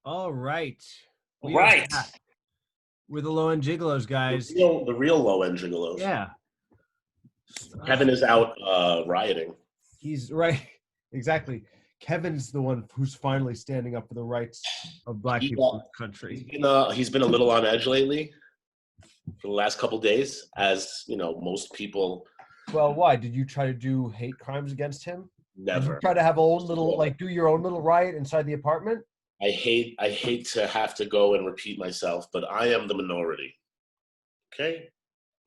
All right. We are Right. back with the low end gigolos, guys. The real low end gigolos. Yeah. Kevin is out rioting. He's right. Exactly. Kevin's the one who's finally standing up for the rights of black He, people in this country. he's been a little on edge lately for the last couple days, as you know, most people Well, why? Did you try to do hate crimes against him? Did you never. try to have do your own little riot inside the apartment? I hate to have to go and repeat myself, but I am the minority. Okay?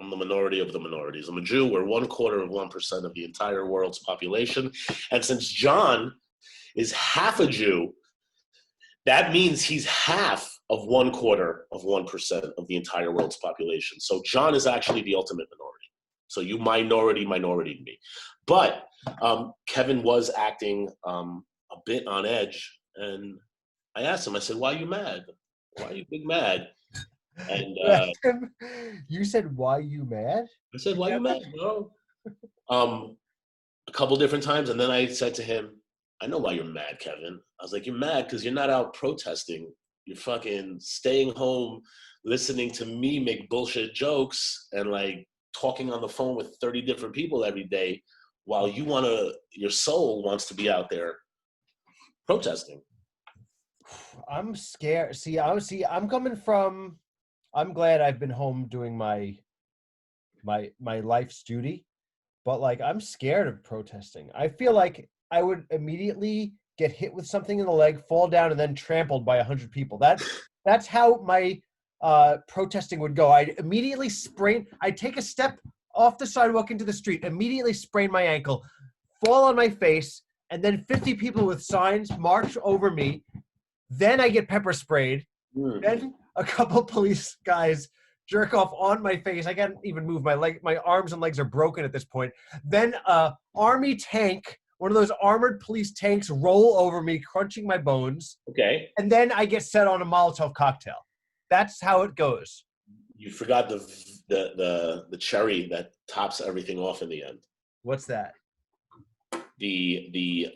I'm the minority of the minorities. I'm a Jew. We're 1/4 of 1% of the entire world's population. And since John is half a Jew, that means he's half of 1/4 of 1% of the entire world's population. So John is actually the ultimate minority. So you minority me. But Kevin was acting a bit on edge. And I asked him, I said, why are you mad? Why are you big mad? And You said, "Why you mad?" I said, why are you mad, bro? A couple different times. And then I said to him, I know why you're mad, Kevin. I was like, you're mad because you're not out protesting. You're fucking staying home, listening to me make bullshit jokes and like talking on the phone with 30 different people every day while your soul wants to be out there protesting. I'm scared. I'm coming from. I'm glad I've been home doing my life's duty, but like I'm scared of protesting. I feel like I would immediately get hit with something in the leg, fall down, and then trampled by 100 people. That's how my protesting would go. I'd take a step off the sidewalk into the street, immediately sprain my ankle, fall on my face, and then 50 people with signs march over me. Then I get pepper sprayed. Then a couple police guys jerk off on my face. I can't even move my leg. My arms and legs are broken at this point. Then army tank, one of those armored police tanks, roll over me, crunching my bones. Okay. And then I get set on a Molotov cocktail. That's how it goes. You forgot the cherry that tops everything off in the end. What's that? The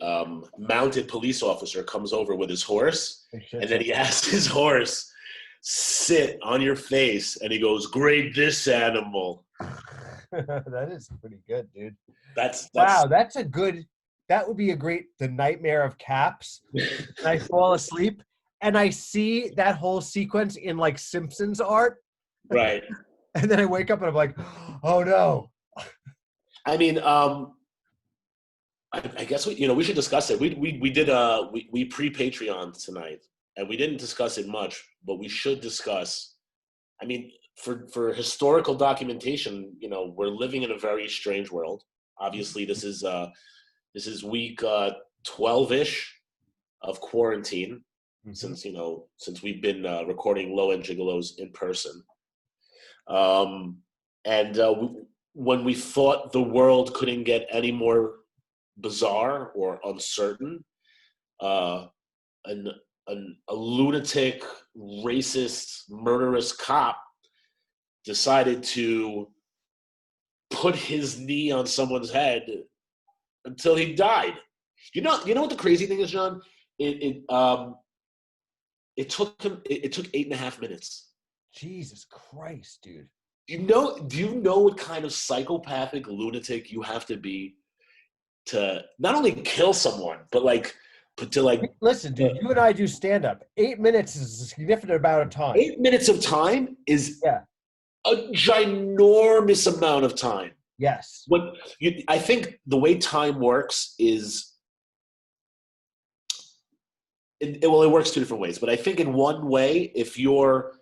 mounted police officer comes over with his horse, and then he asks his horse, sit on your face, and he goes, grade this animal. That is pretty good, dude. Wow, that would be a great, the nightmare of Caps. And I fall asleep and I see that whole sequence in like Simpsons art. Right. And then I wake up and I'm like, oh no. I mean, I guess we should discuss it. We did we pre-Patreon tonight, and we didn't discuss it much, but we should discuss. I mean, for historical documentation, we're living in a very strange world. Obviously, this is week 12-ish of quarantine, since we've been recording Low End Gigolos in person, when we thought the world couldn't get any more bizarre or uncertain, a lunatic, racist, murderous cop decided to put his knee on someone's head until he died. You know what the crazy thing is, John? It took 8.5 minutes. Jesus Christ, dude. Do you know what kind of psychopathic lunatic you have to be to not only kill someone, but to listen, dude, you and I do stand up. 8 minutes is a significant amount of time. 8 minutes of time is a ginormous amount of time. Yes. I think the way time works is, it works two different ways. But I think in one way, if you're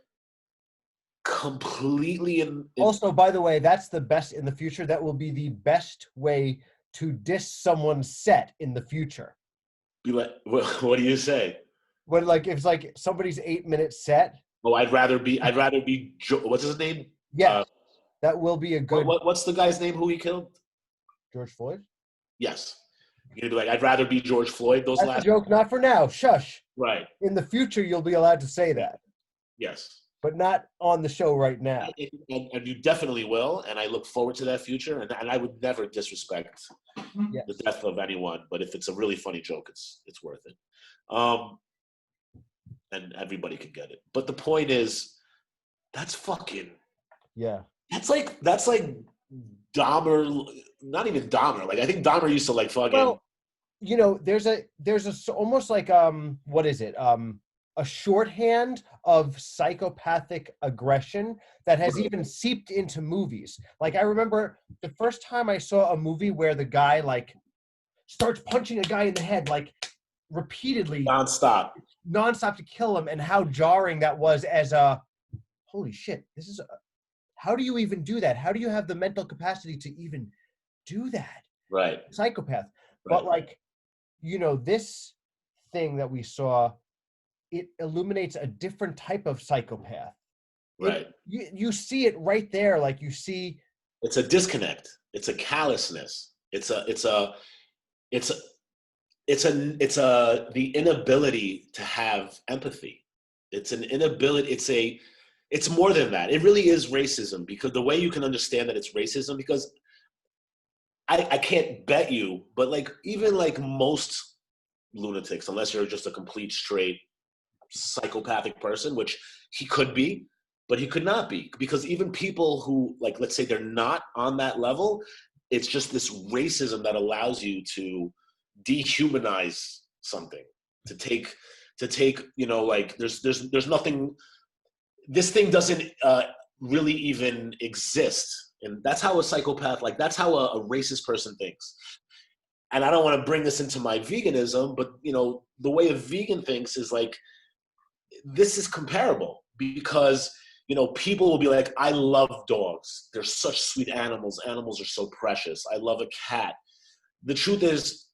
completely also, by the way, that's the best in the future. That will be the best way to diss someone's set in the future. Be like, what do you say? When if it's like somebody's 8-minute set. Oh, I'd rather be. What's his name? Yeah, that will be a good. What's the guy's name who he killed? George Floyd. Yes, you're gonna be like, I'd rather be George Floyd. That's a joke, not for now. Shush. Right. In the future, you'll be allowed to say that. Yes. But not on the show right now. And you definitely will, and I look forward to that future. And I would never disrespect the death of anyone, but if it's a really funny joke, it's worth it. and everybody could get it. But the point is, that's fucking. Yeah. That's like Dahmer. Not even Dahmer. Like I think Dahmer used to like fucking. Well, there's almost like what is it? A shorthand of psychopathic aggression that has even seeped into movies. Like I remember the first time I saw a movie where the guy like starts punching a guy in the head like repeatedly, nonstop to kill him, and how jarring that was as a holy shit. How do you even do that? How do you have the mental capacity to even do that? Right. Psychopath. Right. But like, this thing that we saw, it illuminates a different type of psychopath. Right. You see it right there. Like you see. It's a disconnect. It's a callousness. It's the inability to have empathy. It's an inability. It's more than that. It really is racism, because the way you can understand that it's racism, because I can't bet you, but like even like most lunatics, unless you're just a complete straight psychopathic person, which he could be, but he could not be, because even people who, like, let's say they're not on that level, it's just this racism that allows you to dehumanize something, to take like there's nothing, this thing doesn't really even exist. And that's how a psychopath, like that's how a racist person thinks. And I don't want to bring this into my veganism, but the way a vegan thinks is like, this is comparable, because people will be like, I love dogs, they're such sweet animals are so precious, I love a cat. The truth is,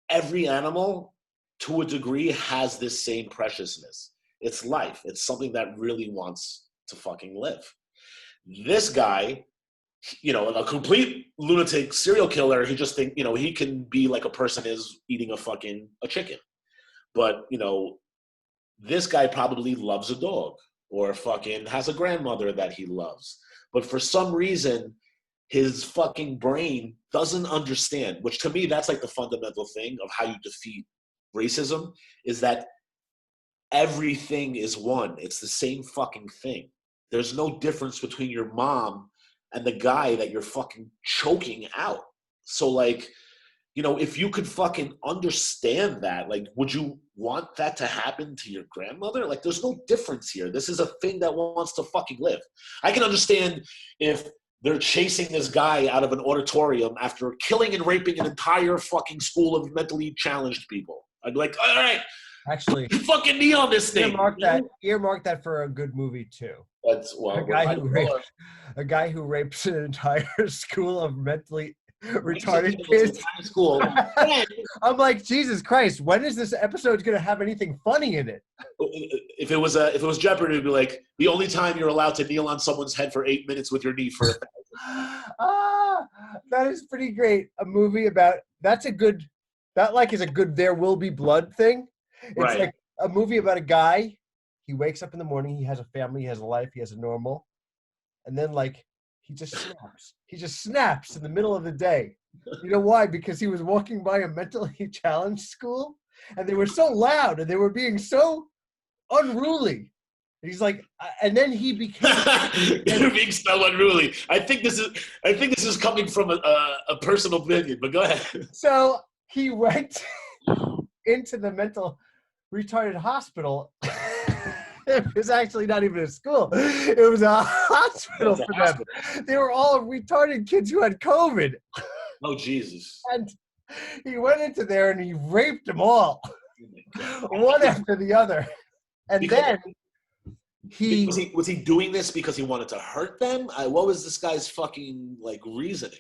every animal to a degree has this same preciousness. It's life. It's something that really wants to fucking live. This guy, a complete lunatic serial killer, he just think, he can be like a person is eating a chicken. But, this guy probably loves a dog, or fucking has a grandmother that he loves. But for some reason, his fucking brain doesn't understand, which to me, that's like the fundamental thing of how you defeat racism, is that everything is one. It's the same fucking thing. There's no difference between your mom and the guy that you're fucking choking out. So like, if you could fucking understand that, like, would you want that to happen to your grandmother? Like, there's no difference here. This is a thing that wants to fucking live. I can understand if they're chasing this guy out of an auditorium after killing and raping an entire fucking school of mentally challenged people. I'd be like, all right, actually, fucking knee on this thing. Earmark that for a good movie too. That's a guy who rapes an entire school of mentally retarded kids. School. I'm like, Jesus Christ, when is this episode going to have anything funny in it? If it was Jeopardy, it'd be like, the only time you're allowed to kneel on someone's head for 8 minutes with your knee for. That is pretty great. A movie about that is a good There Will Be Blood thing. It's right. Like a movie about a guy. He wakes up in the morning. He has a family. He has a life. He has a normal, and then like. He just snaps. He just snaps in the middle of the day. You know why? Because he was walking by a mentally challenged school, and they were so loud, and they were being so unruly. He's like, and then he became. They're being so unruly. I think this is coming from a personal opinion, but go ahead. So he went into the mental retarded hospital. It was actually not even a school. It was a hospital for them. They were all retarded kids who had COVID. Oh, Jesus. And he went into there and he raped them all. One after the other. And then was he doing this because he wanted to hurt them? What was this guy's fucking like reasoning?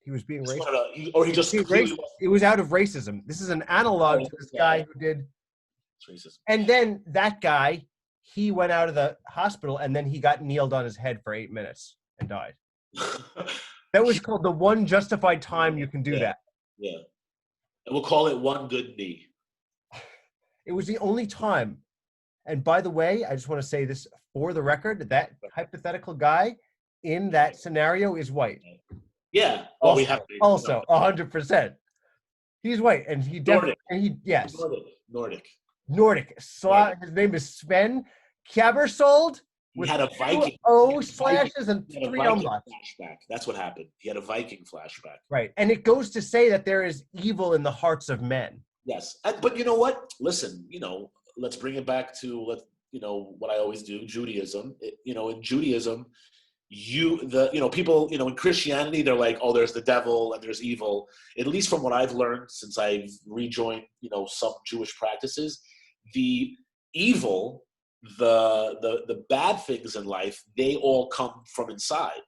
He was being racist. It was out of racism. This is an analog to this guy who did. Racism. And then that guy, he went out of the hospital and then he got kneeled on his head for 8 minutes and died. That was called the one justified time you can do that. Yeah. And we'll call it one good knee. It was the only time. And by the way, I just want to say this for the record, that hypothetical guy in that scenario is white. Yeah. Well, also 100%. He's white and he definitely, yes. Nordic. Nordic. His name is Sven Kjabersold He with had a two Viking. O slashes and He had a three Viking umlauts. flashback. That's what happened. He had a Viking flashback. Right. And it goes to say that there is evil in the hearts of men. Yes, but you know what? Listen, let's bring it back to what I always do, Judaism. In Judaism, people, in Christianity, they're like, oh, there's the devil and there's evil. At least from what I've learned since I've rejoined, some Jewish practices, the evil, the bad things in life, they all come from inside.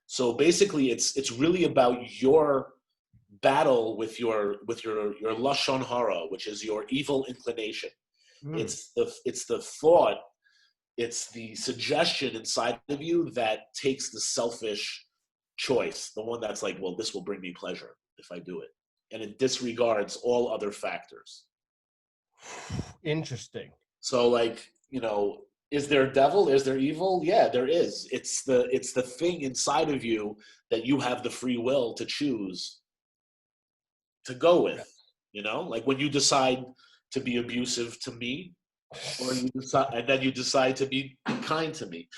So basically, it's really about your battle with your lashon hara, which is your evil inclination. It's the thought, it's the suggestion inside of you that takes the selfish choice, the one that's like, well, this will bring me pleasure if I do it, and it disregards all other factors. Interesting. So, is there a devil? Is there evil? Yeah, there is. It's the thing inside of you that you have the free will to choose to go with. Like when you decide to be abusive to me, or you decide to be kind to me.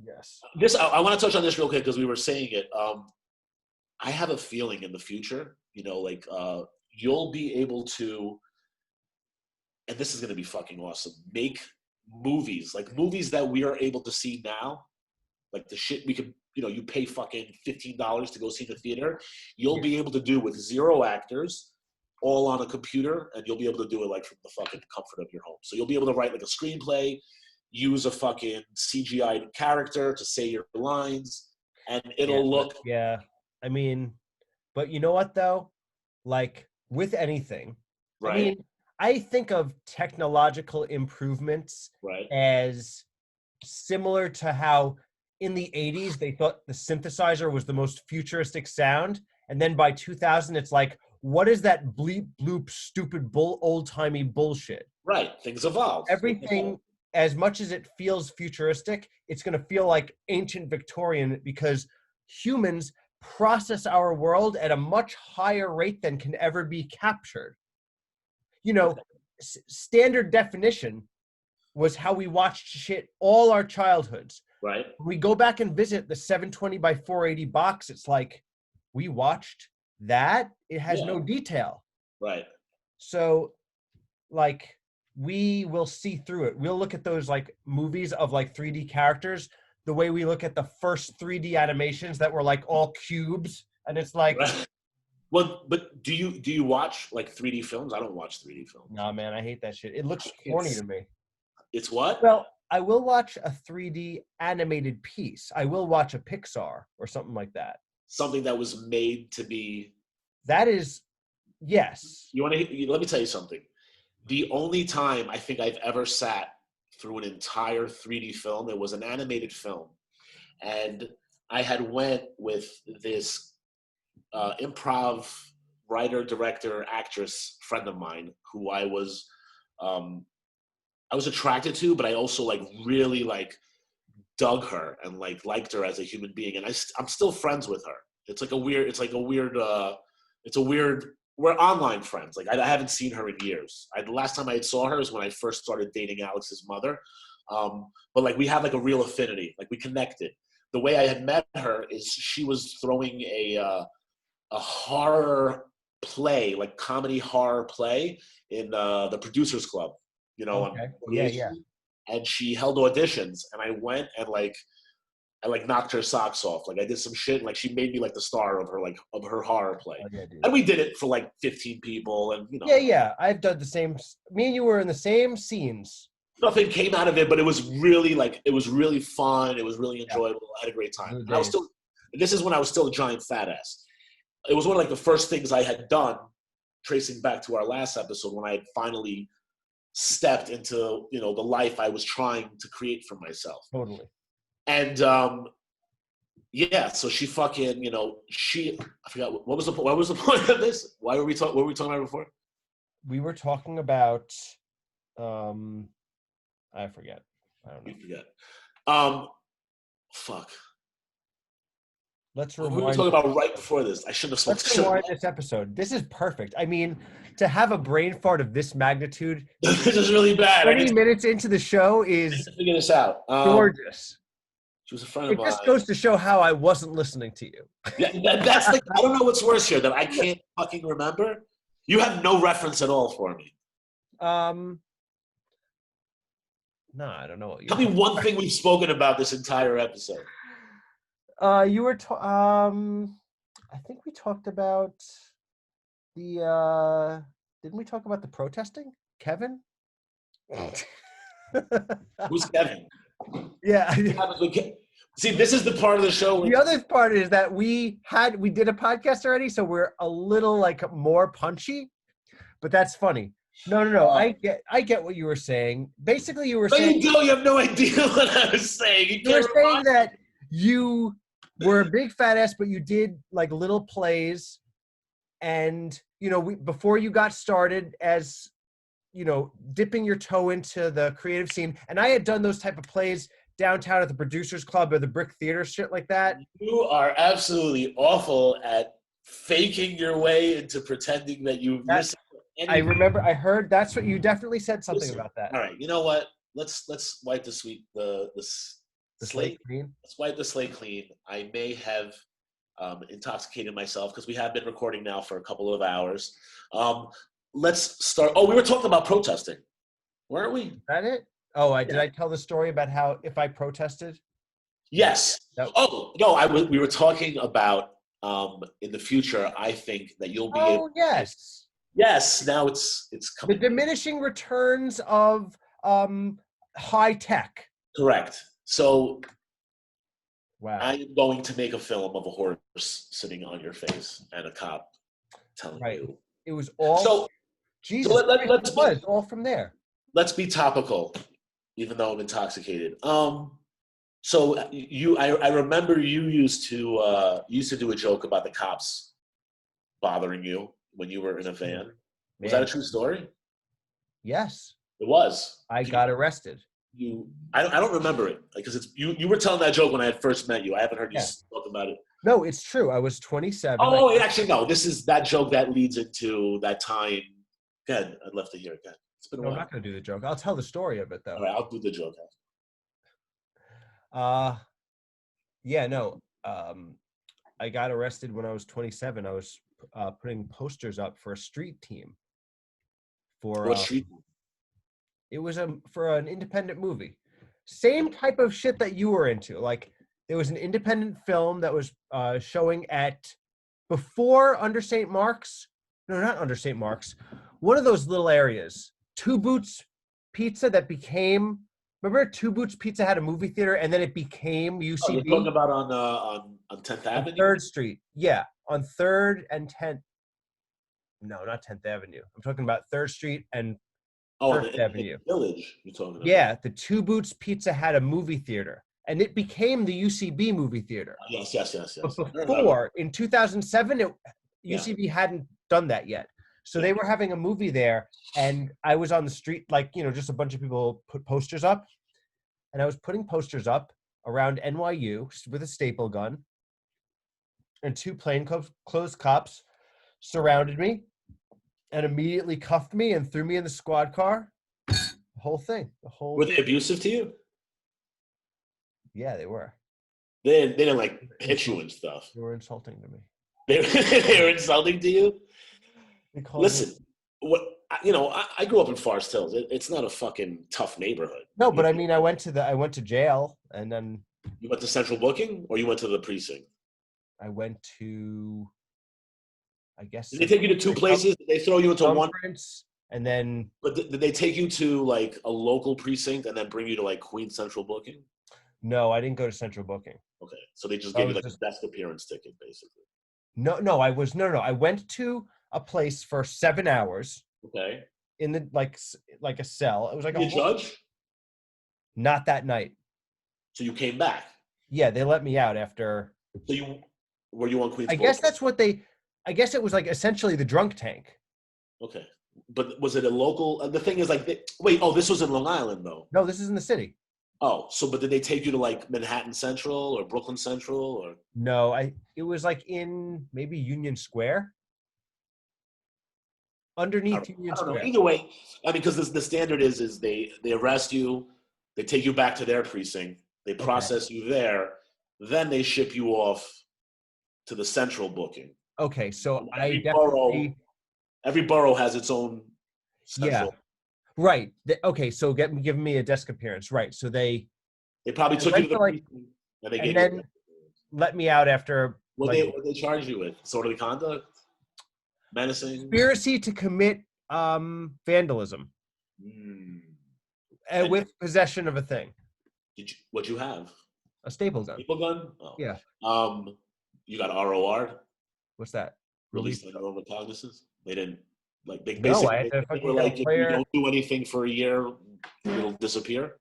Yes. I want to touch on this real quick because we were saying it. I have a feeling in the future, you'll be able to, and this is going to be fucking awesome, make movies that we are able to see now, like the shit we could, you pay fucking $15 to go see in the theater. You'll be able to do with 0 actors, all on a computer, and you'll be able to do it like from the fucking comfort of your home. So you'll be able to write like a screenplay, use a fucking CGI character to say your lines, and it'll look. Yeah. I mean, but you know what though? Like with anything, right. I mean, I think of technological improvements right. as similar to how in the 80s they thought the synthesizer was the most futuristic sound, and then by 2000 it's like, what is that bleep bloop stupid old-timey bullshit? Right. Things evolve. Everything, as much as it feels futuristic, it's going to feel like ancient Victorian, because humans process our world at a much higher rate than can ever be captured. Standard definition was how we watched shit all our childhoods. Right. When we go back and visit the 720 by 480 box, it's like, we watched that. It has no detail. Right. So, like, we will see through it. We'll look at those like movies of like 3D characters the way we look at the first 3D animations that were like all cubes, and it's like. Right. Well, but do you watch like 3D films? I don't watch 3D films. Nah, man, I hate that shit. It looks corny to me. It's what? Well, I will watch a 3D animated piece. I will watch a Pixar or something like that. Something that was made to be. That is, yes. Let me tell you something. The only time I think I've ever sat through an entire 3D film, it was an animated film, and I had went with this improv writer, director, actress friend of mine who I was attracted to, but I also like really like dug her and like liked her as a human being, and I'm still friends with her. We're online friends. Like I haven't seen her in years. The last time I saw her is when I first started dating Alex's mother. But like we had like a real affinity. Like we connected. The way I had met her is she was throwing a horror play, like comedy horror play in the Producers Club. Okay. Yeah. And she held auditions, and I went and I knocked her socks off. Like I did some shit, and like she made me like the star of her horror play. And we did it for like 15 people, and Yeah. I've done the same. Me and you were in the same scenes. Nothing came out of it, but it was really fun. It was really enjoyable. I had a great time. And this is when I was still a giant fat ass. It was one of like the first things I had done, tracing back to our last episode, when I had finally stepped into the life I was trying to create for myself. Totally. And so she fucking I forgot what was the point of this. What were we talking about before? We were talking about I forget. I don't know. You forget. Fuck. Let's We were rewind. talking about right before this. I shouldn't have spoken. Let's rewind this episode. This is perfect. I mean, to have a brain fart of this magnitude, This is really bad. 20 minutes into the show I is need to figure this out. gorgeous. She was a friend of It mine. just goes to show how I wasn't listening to you. Yeah, that's like, I don't know what's worse here, that I can't fucking remember. You have no reference at all for me. No, I don't know what you. Tell me one thing we've spoken about this entire episode. You were. I think we talked about the. Didn't we talk about the protesting, Kevin? Who's Kevin? Yeah. See, this is the part of the show. The other part is that we did a podcast already, so we're a little like more punchy, but that's funny. No. I get what you were saying. Basically, you were saying. You have no idea what I was saying. You were saying that you were a big fat ass, but you did like little plays, and before you got started as dipping your toe into the creative scene, and I had done those type of plays downtown at the Producers Club or the Brick Theater, shit like that. You are absolutely awful at faking your way into pretending that you listen. I remember. I heard that's what you definitely said something about that. All right, you know what? Let's wipe the slate clean. Let's wipe the slate clean. I may have intoxicated myself because we have been recording now for a couple of hours. Let's start. Oh, we were talking about protesting, weren't we? Is that it? Oh, did I tell the story about how if I protested? Yes. Oh no, we were talking about in the future. I think that you'll be. Oh yes. Yes, now it's coming. The diminishing returns of high tech. Correct. So, wow. I am going to make a film of a horse sitting on your face and a cop telling you. It was all. So, Jesus, let's was all from there. Let's be topical, even though I'm intoxicated. So I remember you used to do a joke about the cops bothering you when you were in a van. Was that a true story? Yes. It was. I got arrested. I don't remember it because you were telling that joke when I had first met you. I haven't heard you talk about it. No, it's true. I was 27. Oh, actually, no. This is that joke that leads into that time. Good. I'd love to hear it. Good. It's been a while. I'm not going to do the joke. I'll tell the story of it though. All right, I'll do the joke. Yeah, no. I got arrested when I was 27. I was putting posters up for a street team. For what street? It was for an independent movie. Same type of shit that you were into. Like there was an independent film that was showing at before Under St. Mark's. No, not Under St. Mark's. One of those little areas. Two Boots Pizza that became. Remember, Two Boots Pizza had a movie theater, and then it became UCB. Oh, you're talking about on 10th Avenue? On 3rd Street. Yeah, on 3rd and 10th. No, not 10th Avenue. I'm talking about 3rd Street and 1st Avenue. Village, you're talking about. Yeah, the Two Boots Pizza had a movie theater, and it became the UCB movie theater. Yes. But before, in 2007, UCB hadn't done that yet. So they were having a movie there, and I was on the street, like, just a bunch of people put posters up. And I was putting posters up around NYU with a staple gun. And two plainclothes cops surrounded me and immediately cuffed me and threw me in the squad car. The whole thing. Were they abusive to you? Yeah, they were. They didn't like hit you and stuff. They were insulting to me. They were insulting to you? Listen, I grew up in Forest Hills. It's not a fucking tough neighborhood. No, but I mean, I went to jail, and then you went to Central Booking, or you went to the precinct. I went to, I guess. Did they take you to two places? Did they throw you into one? And then. But did they take you to like a local precinct and then bring you to like Queens Central Booking? No, I didn't go to Central Booking. Okay, so they just gave you like a desk appearance ticket, basically. No. I went to a place for 7 hours. Okay. In the like a cell. It was like a judge? Not that night. So you came back? Yeah, they let me out after. So were you on Queens? I guess that's what I guess it was like essentially the drunk tank. Okay. But was it a local? The thing is like, wait, this was in Long Island though. No, this is in the city. Oh, so but did they take you to like Manhattan Central or Brooklyn Central or? No, it was like in maybe Union Square, underneath I Union don't know. Square. Either way, I mean, because the standard is they arrest you, they take you back to their precinct, they Okay. process you there, then they ship you off to the central booking. Okay, so And I definitely, every borough has its own yeah, central. right. Okay, so give me a desk appearance, right? So They probably I took you to went the to like, precinct and they and gave you. then let me out after like What they charge you with? Disorderly conduct, menacing. conspiracy to commit vandalism Mm. and And with possession of a thing, what you have? a staple gun. Staple gun? Oh. Yeah. You got ROR, What's that? Release? released on your own recognizance. They didn't like they No, I basically had to they were fucking get a like if you lawyer. don't do anything for a year, it'll disappear.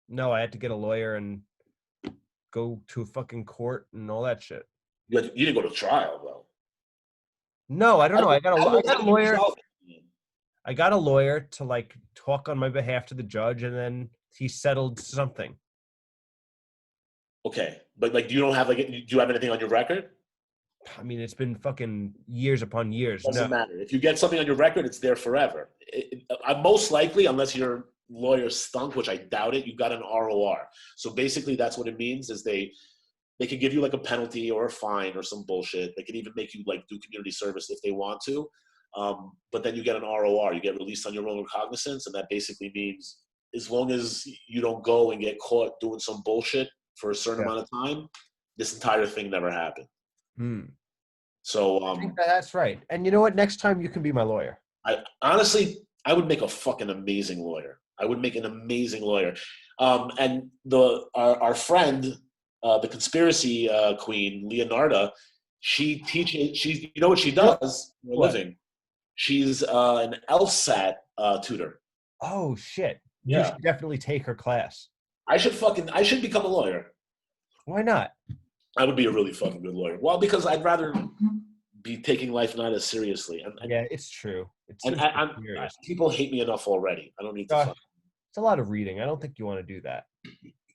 No, I had to get a lawyer and go to a fucking court and all that shit. You didn't go to trial though. No, I don't know. I How got a did you lawyer. resolve it? I got a lawyer to like talk on my behalf to the judge, and then he settled something. Okay, but like you don't have like do you have anything on your record? I mean, it's been fucking years upon years. No, Doesn't matter. If you get something on your record, it's there forever. Most likely, unless your lawyer stunk, which I doubt it, you got an ROR. So basically, that's what it means is they could give you like a penalty or a fine or some bullshit. They could even make you like do community service if they want to. But then you get an ROR, you get released on your own recognizance, and that basically means as long as you don't go and get caught doing some bullshit for a certain yeah. amount of time, this entire thing never happened. Hmm. So I think that's right. And you know what? Next time you can be my lawyer. I honestly, I would make a fucking amazing lawyer. I would make an amazing lawyer. And our friend, the conspiracy queen, Leonarda, she teaches. She's you know what she does for a What? living. She's an LSAT tutor. Oh shit! You Yeah, should definitely take her class. I should become a lawyer. Why not? I would be a really fucking good lawyer. Well, because I'd rather be taking life not as seriously. Yeah, it's true. It And seems serious. people hate me enough already. I don't need to. Gosh, it's a lot of reading. I don't think you want to do that.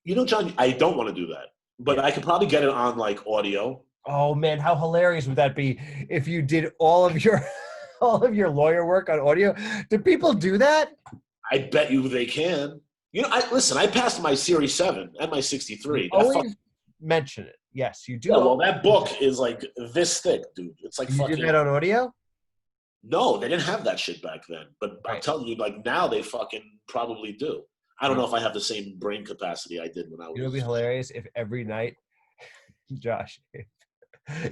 You know, John, I don't want to do that, but Yeah. I could probably get it on like audio. Oh man, how hilarious would that be if you did all of your all of your lawyer work on audio? Do people do that? I bet you they can. You know, listen. I passed my Series 7 and my 63. Always mention it. Yes, you do. Yeah, well, that book is like this thick, dude. It's like You fucking. did that on audio? No, they didn't have that shit back then. But I'm Right. telling you, like now they fucking probably do. I don't know if I have the same brain capacity I did when I was. It would be hilarious if every night, Josh,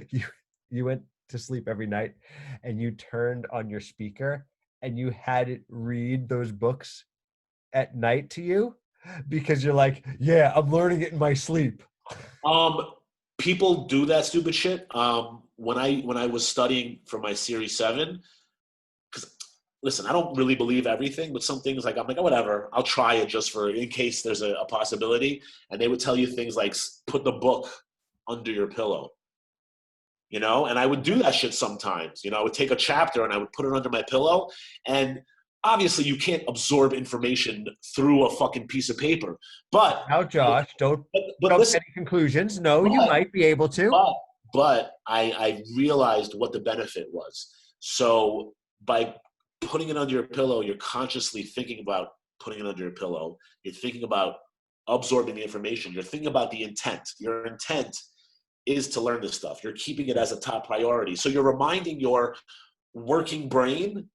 you you went to sleep every night and you turned on your speaker and you had it read those books at night to you because you're like, yeah, I'm learning it in my sleep. People do that stupid shit. When I was studying for my Series 7, because listen, I don't really believe everything, but some things like I'm like, oh, whatever, I'll try it just for in case there's a possibility. And they would tell you things like put the book under your pillow, you know. And I would do that shit sometimes. You know, I would take a chapter and I would put it under my pillow. And obviously, you can't absorb information through a fucking piece of paper. But Now, Josh, don't listen, get any conclusions. No, you might be able to. But I realized what the benefit was. So by putting it under your pillow, you're consciously thinking about putting it under your pillow. You're thinking about absorbing the information. You're thinking about the intent. Your intent is to learn this stuff. You're keeping it as a top priority. So you're reminding your working brain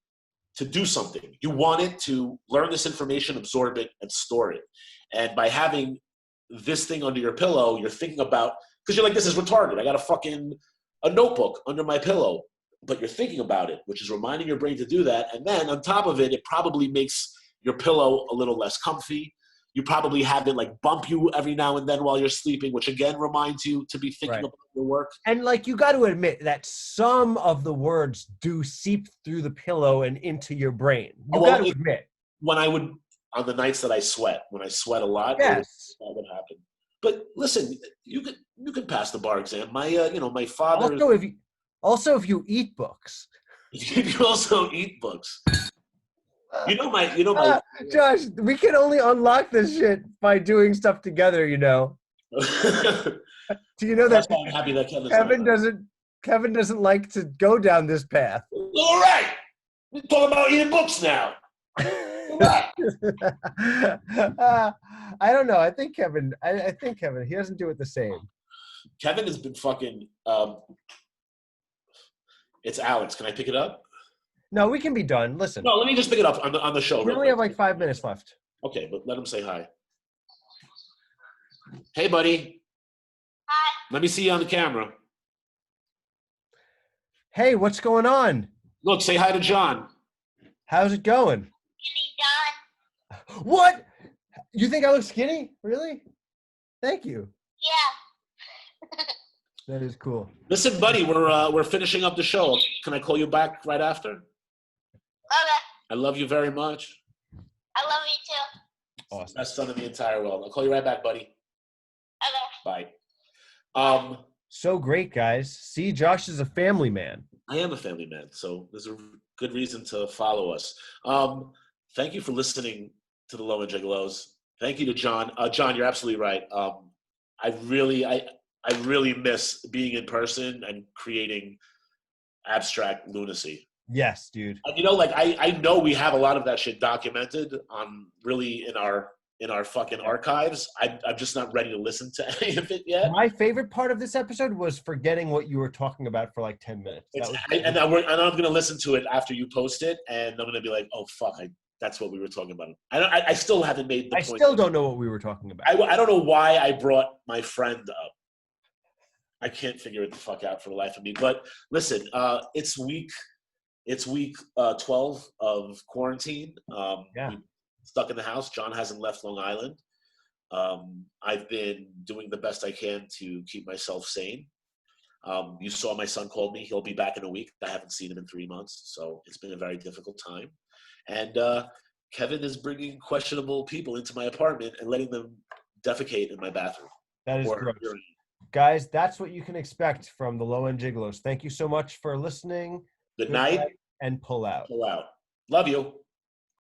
to do something. You want it to learn this information, absorb it, and store it. And by having this thing under your pillow, you're thinking about, because you're like, this is retarded. I got a notebook under my pillow. But you're thinking about it, which is reminding your brain to do that. And then on top of it, it probably makes your pillow a little less comfy. You probably have it like bump you every now and then while you're sleeping, which again reminds you to be thinking about your work. And like, you got to admit that some of the words do seep through the pillow and into your brain. You got to admit. When I would, on the nights that I sweat, when I sweat a lot, yes, that would happen. But listen, you could pass the bar exam. My father. Also, if you eat books. You also eat books. You know my. Josh, we can only unlock this shit by doing stuff together, you know. Do you know that That's why I'm happy that Kevin doesn't like to go down this path? All right, we're talking about eating books now. All right. I don't know. I think Kevin, he doesn't do it the same. Kevin has been fucking. It's Alex. Can I pick it up? No, we can be done. Listen. No, let me just pick it up on the show. We only have like 5 minutes left. Okay, but let him say hi. Hey, buddy. Hi. Let me see you on the camera. Hey, what's going on? Look, say hi to John. How's it going? Skinny John. What? You think I look skinny? Really? Thank you. Yeah. That is cool. Listen, buddy, we're finishing up the show. Can I call you back right after? Okay. I love you very much. I love you too. Awesome. Best son in the entire world. I'll call you right back, buddy. Okay. Bye. So great, guys. See, Josh is a family man. I am a family man, so there's a good reason to follow us. Thank you for listening to the Low End Gigolos. Thank you to John. John, you're absolutely right. I really miss being in person and creating abstract lunacy. Yes, dude. And, you know, like I know we have a lot of that shit documented really in our fucking archives. I'm just not ready to listen to any of it yet. My favorite part of this episode was forgetting what you were talking about for like 10 minutes. And I'm going to listen to it after you post it, and I'm going to be like, oh, fuck, that's what we were talking about. I still haven't made the point. I still don't know what we were talking about. I don't know why I brought my friend up. I can't figure it the fuck out for the life of me. But listen, it's week 12 of quarantine. Yeah. Stuck in the house. John hasn't left Long Island. I've been doing the best I can to keep myself sane. You saw my son called me. He'll be back in a week. I haven't seen him in 3 months, so it's been a very difficult time. And Kevin is bringing questionable people into my apartment and letting them defecate in my bathroom. That is gross. Guys, that's what you can expect from the Low End Gigolos. Thank you so much for listening. Good night. And pull out. Pull out. Love you.